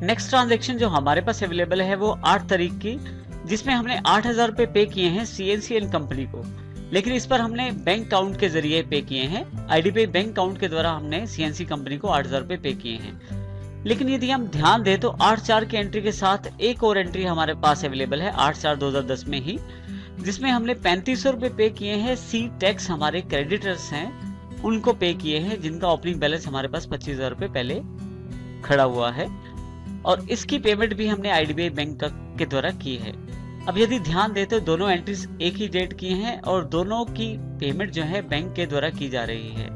Next transaction जो हमारे पास available है वो 8 तारीख की, जिसमें हमने 8,000 रुपए पे किए हैं CNCN कंपनी को, लेकिन इस पर हमने बैंक अकाउंट के जरिए पे किए हैं। IDBI बैंक अकाउंट के द्वारा हमने CNC कंपनी को 8,000 रुपए पे किए हैं। लेकिन यदि हम ध्यान दें तो 8/4 की एंट्री के साथ एक और एंट्री हमारे पास अवेलेबल है 8/4/2010 में ही, जिसमें हमने 3500 रुपए पे किए हैं। सी टैक्स हमारे क्रेडिटर्स हैं, उनको पे किए हैं, जिनका ओपनिंग बैलेंस हमारे पास 25,000 रुपए पहले खड़ा हुआ है, और इसकी पेमेंट भी हमने IDBI बैंक के द्वारा की है। अब यदि ध्यान दें तो दोनों एंट्रीज एक ही डेट की हैं और दोनों की पेमेंट जो है बैंक के द्वारा की जा रही है।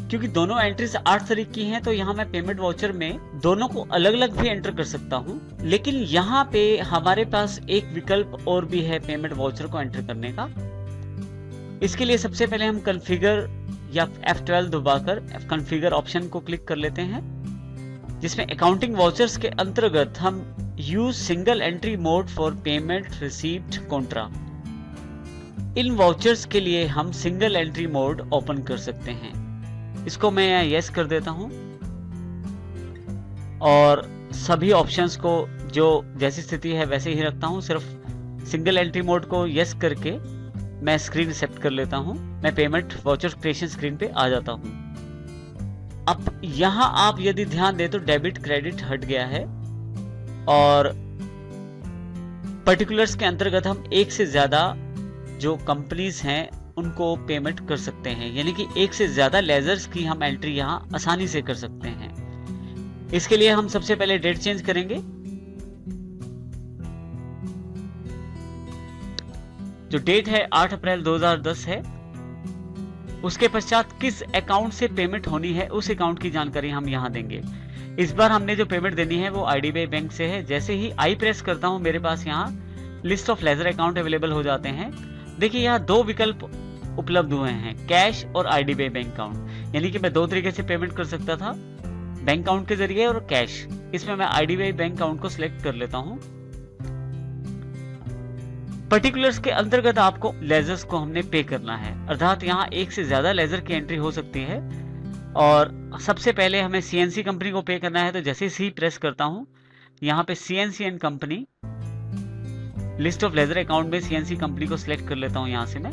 क्योंकि दोनों एंट्रीज 8 तारीख की हैं तो यहाँ मैं पेमेंट वाउचर में दोनों को अलग अलग भी एंटर कर सकता हूँ, लेकिन यहाँ पे हमारे पास एक विकल्प और भी है पेमेंट वाउचर को एंटर करने का। इसके लिए सबसे पहले हम कॉन्फ़िगर या F12 दबाकर कॉन्फ़िगर ऑप्शन को क्लिक कर लेते हैं, जिसमें अकाउंटिंग वाउचर्स के अंतर्गत हम use single entry mode for payment received Contra, in vouchers के लिए हम सिंगल एंट्री मोड ओपन कर सकते हैं। इसको मैं यस कर देता हूं और सभी ऑप्शंस को जो जैसी स्थिति है वैसे ही रखता हूं। सिर्फ सिंगल एंट्री मोड को यस करके मैं स्क्रीन एक्सेप्ट कर लेता हूं। मैं पेमेंट वाउचर क्रिएशन स्क्रीन पे आ जाता हूं। अब यहां आप यदि ध्यान दें तो डेबिट क्रेडिट हट गया है और पर्टिकुलर्स के अंतर्गत हम एक से ज्यादा जो कंपनीज हैं उनको पेमेंट कर सकते हैं, यानी कि एक से ज्यादा लेजर्स की हम एंट्री यहां आसानी से कर सकते हैं। इसके लिए हम सबसे पहले डेट चेंज करेंगे। जो डेट है 8 अप्रैल 2010 है। उसके पश्चात किस अकाउंट से पेमेंट होनी है उस अकाउंट की जानकारी हम यहां देंगे। इस बार हमने जो पेमेंट देनी है वो IDBI बैंक से है। जैसे ही आई प्रेस करता हूं मेरे पास यहाँ list of ledger account available हो जाते हैं। देखिए यहाँ दो विकल्प उपलब्ध हुए हैं, कैश और IDBI बैंक अकाउंट, यानी कि मैं दो तरीके से पेमेंट कर सकता था, बैंक अकाउंट के जरिए और कैश। इसमें मैं IDBI बैंक अकाउंट को सिलेक्ट कर लेता हूं। पर्टिकुलर्स के अंतर्गत आपको लेजर्स को हमने पे करना है, अर्थात यहाँ एक से ज्यादा लेजर की एंट्री हो सकती है। और सबसे पहले हमें CNC कंपनी को पे करना है, तो जैसे सी प्रेस करता हूं यहाँ पे CNCN company list of ledger account में CNC कंपनी को सिलेक्ट कर लेता हूं। यहां से मैं,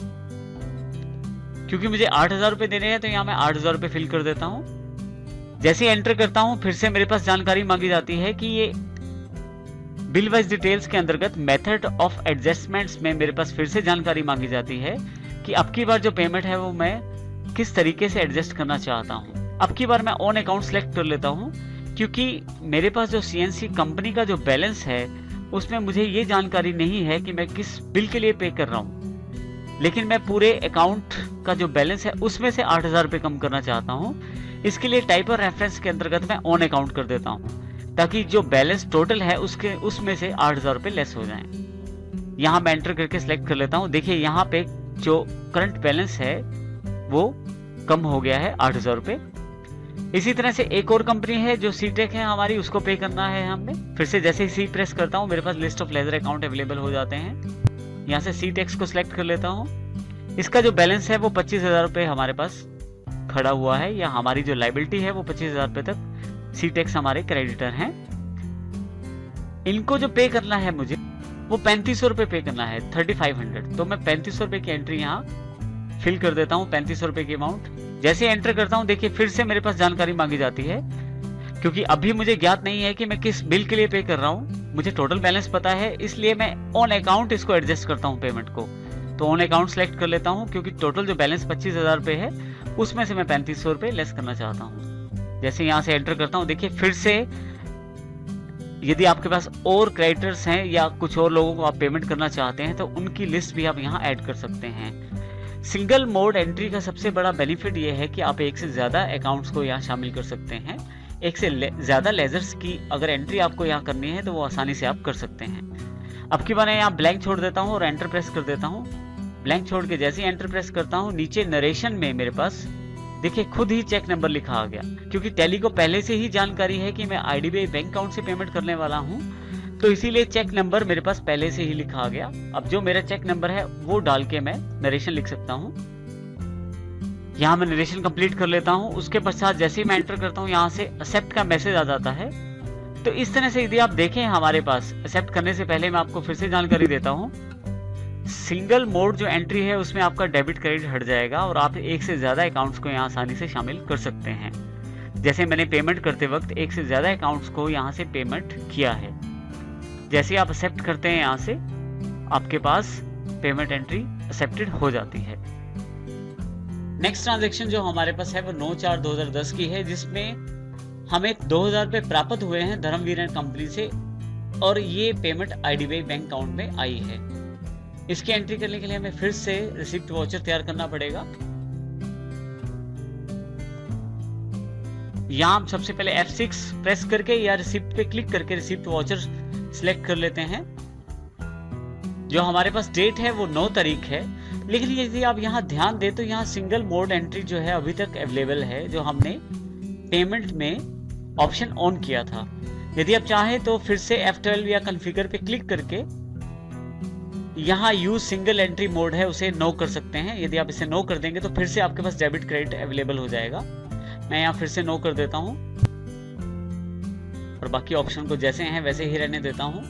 क्योंकि मुझे 8,000 रुपए देने हैं तो यहाँ मैं 8,000 रुपए फिल कर देता हूं। जैसे एंटर करता हूं फिर से मेरे पास जानकारी मांगी जाती है कि ये बिल वाइज डिटेल्स के अंतर्गत मेथड ऑफ एडजस्टमेंट्स में मेरे पास फिर से जानकारी मांगी जाती है कि अब की बार जो पेमेंट है वो मैं किस तरीके से एडजस्ट करना चाहता हूं। अब की बार मैं ऑन अकाउंट सेलेक्ट कर लेता हूं, क्योंकि मेरे पास जो CNC कंपनी का जो बैलेंस है उसमें मुझे ये जानकारी नहीं है कि मैं किस बिल के लिए पे कर रहा हूं, लेकिन मैं पूरे अकाउंट का जो बैलेंस है उसमें से 8,000 रुपए कम करना चाहता हूं। इसके लिए टाइपर रेफरेंस के अंतर्गत मैं ऑन अकाउंट कर देता हूं, ताकि जो बैलेंस टोटल है उसमें से 8,000 रुपए लेस हो जाएं। यहाँ मैं एंटर करके सिलेक्ट कर लेता हूँ। देखिए यहाँ पे जो करंट बैलेंस है वो कम हो गया है 8,000 रुपए। इसी तरह से एक और कंपनी है जो सीटेक है हमारी, उसको पे करना है हमने। फिर से जैसे ही सी प्रेस करता हूँ मेरे पास list of ledger account available हो जाते हैं। यहाँ से सीटेक्स को सिलेक्ट कर लेता हूँ। इसका जो बैलेंस है वो 25,000 रुपए हमारे पास खड़ा हुआ है, या हमारी जो लाइबिलिटी है वो 25,000 रुपए तक सीटेक्स हमारे क्रेडिटर हैं। इनको जो पे करना है मुझे वो 3500 रुपए पे करना है, 3500। तो मैं 3500 रुपए की एंट्री यहाँ फिल कर देता हूँ, 3500 रुपए की अमाउंट। जैसे एंटर करता हूँ देखिए फिर से मेरे पास जानकारी मांगी जाती है, क्योंकि अभी मुझे ज्ञात नहीं है कि मैं किस बिल के लिए पे कर रहा हूँ। मुझे टोटल बैलेंस पता है, इसलिए मैं ऑन अकाउंट इसको एडजस्ट करता हूँ पेमेंट को। तो ऑन अकाउंट सेलेक्ट कर लेता हूँ, क्योंकि टोटल जो बैलेंस 25,000 रुपए है उसमें से मैं 3500 रुपए लेस करना चाहता हूँ। जैसे यहाँ से एंटर करता हूँ देखिए फिर से, यदि आपके पास और क्रेडिटर्स हैं या कुछ और लोगों को आप पेमेंट करना चाहते हैं तो उनकी लिस्ट भी आप यहाँ ऐड कर सकते हैं। सिंगल मोड एंट्री का सबसे बड़ा बेनिफिट ये है कि आप एक से ज्यादा अकाउंट्स को यहाँ शामिल कर सकते हैं। एक से ज्यादा लेजर्स की अगर एंट्री आपको यहाँ करनी है तो वो आसानी से आप कर सकते हैं। अब की बार मैं यहाँ ब्लैंक छोड़ देता हूँ और एंटर प्रेस कर देता हूँ। ब्लैंक छोड़ के जैसे ही एंटर प्रेस करता हूँ नीचे नरेशन में मेरे पास देखिए खुद ही चेक नंबर लिखा आ गया, क्योंकि टैली को पहले से ही जानकारी है कि मैं IDBI बैंक अकाउंट से पेमेंट करने वाला हूँ, तो इसीलिए चेक नंबर मेरे पास पहले से ही लिखा आ गया। अब जो मेरा चेक नंबर है वो डाल के मैं नरेशन लिख सकता हूँ। यहाँ मैं नरेशन कंप्लीट कर लेता हूँ। उसके पश्चात जैसे ही मैं एंटर करता हूँ यहाँ से एक्सेप्ट का मैसेज आ जाता है। तो इस तरह से यदि आप देखें हमारे पास, एक्सेप्ट करने से पहले मैं आपको फिर से जानकारी देता हूँ। सिंगल मोड जो एंट्री है उसमें आपका डेबिट क्रेडिट हट जाएगा और आप एक से ज़्यादा अकाउंट्स को यहाँ आसानी से शामिल कर सकते हैं। जैसे मैंने पेमेंट करते वक्त एक से ज़्यादा अकाउंट्स को यहाँ से पेमेंट किया है। जैसे आप एक्सेप्ट करते हैं यहाँ से, आपके पास पेमेंट एंट्री एक्सेप्टेड हो जाती है। नेक्स्ट ट्रांजैक्शन जो हमारे पास है वो 9/4/2010 की है, जिसमें हमें 2000 रुपये प्राप्त हुए हैं धर्मवीर एंड कंपनी से और ये पेमेंट IDBI बैंक अकाउंट में आई है। इसकी एंट्री करने के लिए हमें फिर से रिसिप्ट वाउचर तैयार करना पड़ेगा। यहाँ हम सबसे पहले F6 प्रेस करके या रिसिप्ट पे क्लिक करके रिसिप्ट वाउचर सिलेक्ट कर लेते हैं। जो हमारे पास डेट है वो 9 तारीख है, लेकिन यदि आप यहाँ ध्यान दें तो यहाँ सिंगल मोड एंट्री जो है अभी तक अवेलेबल है, जो हमने पेमेंट में ऑप्शन ऑन किया था। यदि आप चाहें तो फिर से F12 या कॉन्फ़िगर पे क्लिक करके यहाँ यूज सिंगल एंट्री मोड है उसे नो कर सकते हैं। यदि आप इसे नो कर देंगे तो फिर से आपके पास डेबिट क्रेडिट अवेलेबल हो जाएगा। मैं यहाँ फिर से नो कर देता हूँ और बाकी ऑप्शन को जैसे हैं वैसे ही रहने देता हूँ।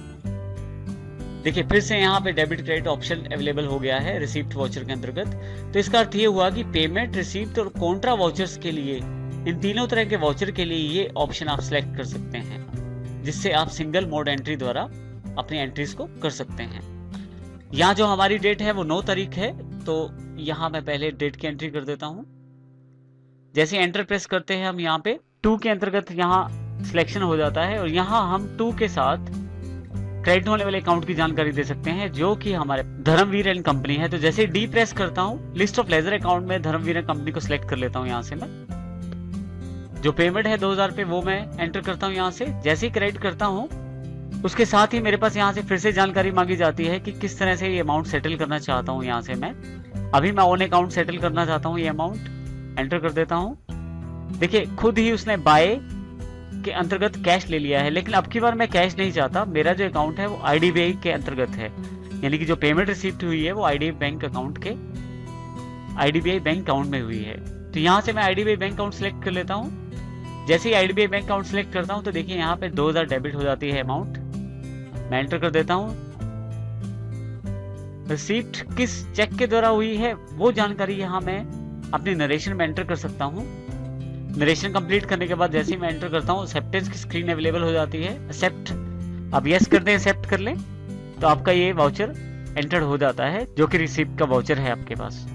देखिए फिर से यहाँ पे डेबिट क्रेडिट ऑप्शन अवेलेबल हो गया है रिसीप्ट वाउचर के अंतर्गत। तो इसका अर्थ ये हुआ कि पेमेंट, रिसीप्ट और कॉन्ट्रा वाउचर्स के लिए, इन तीनों तरह के वाउचर के लिए ये ऑप्शन आप सिलेक्ट कर सकते हैं, जिससे आप सिंगल मोड एंट्री द्वारा अपनी एंट्रीज को कर सकते हैं। यहाँ जो हमारी डेट है वो 9 तारीख है, तो यहाँ मैं पहले डेट की एंट्री कर देता हूँ। जैसे एंटर प्रेस करते हैं हम यहाँ पे 2 के अंतर्गत यहाँ सिलेक्शन हो जाता है और यहाँ हम 2 के साथ क्रेडिट होने वाले अकाउंट की जानकारी दे सकते हैं, जो कि हमारे धर्मवीर एंड कंपनी है। तो जैसे डी प्रेस करता हूँ, लिस्ट ऑफ लेजर अकाउंट में धर्मवीर एंड कंपनी को सिलेक्ट कर लेता हूँ। यहाँ से मैं जो पेमेंट है 2000 रुपये वो मैं एंटर करता हूँ। यहाँ से जैसे ही क्रेडिट करता हूँ उसके साथ ही मेरे पास यहाँ से फिर से जानकारी मांगी जाती है कि किस तरह से ये अमाउंट सेटल करना चाहता हूँ। यहाँ से मैं अभी ऑन अकाउंट सेटल करना चाहता हूँ, ये अमाउंट एंटर कर देता हूँ। देखिए खुद ही उसने बाय के अंतर्गत कैश ले लिया है, लेकिन अब की बार मैं कैश नहीं चाहता। मेरा जो अकाउंट है वो IDBI के अंतर्गत है, यानी कि जो पेमेंट रिसीव्ड हुई है वो IDBI बैंक अकाउंट के IDBI बैंक अकाउंट में हुई है। तो यहाँ से मैं IDBI बैंक अकाउंट सेलेक्ट कर लेता हूँ। जैसे ही IDBI बैंक अकाउंट सेलेक्ट करता हूँ तो देखिए यहाँ पे 2000 डेबिट हो जाती है अमाउंट। मैं एंटर कर देता हूँ। रिसीप्ट किस चेक के द्वारा हुई है वो जानकारी यहाँ मैं अपने नरेशन में एंटर कर सकता हूँ। नरेशन कंप्लीट करने के बाद जैसे ही मैं एंटर करता हूँ एक्सेप्टेंस की स्क्रीन अवेलेबल हो जाती है। एक्सेप्ट, अब यस कर दें, एक्सेप्ट कर लें तो आपका ये वाउचर एंटर्ड हो जाता है, जो कि रिसीप्ट का वाउचर है आपके पास।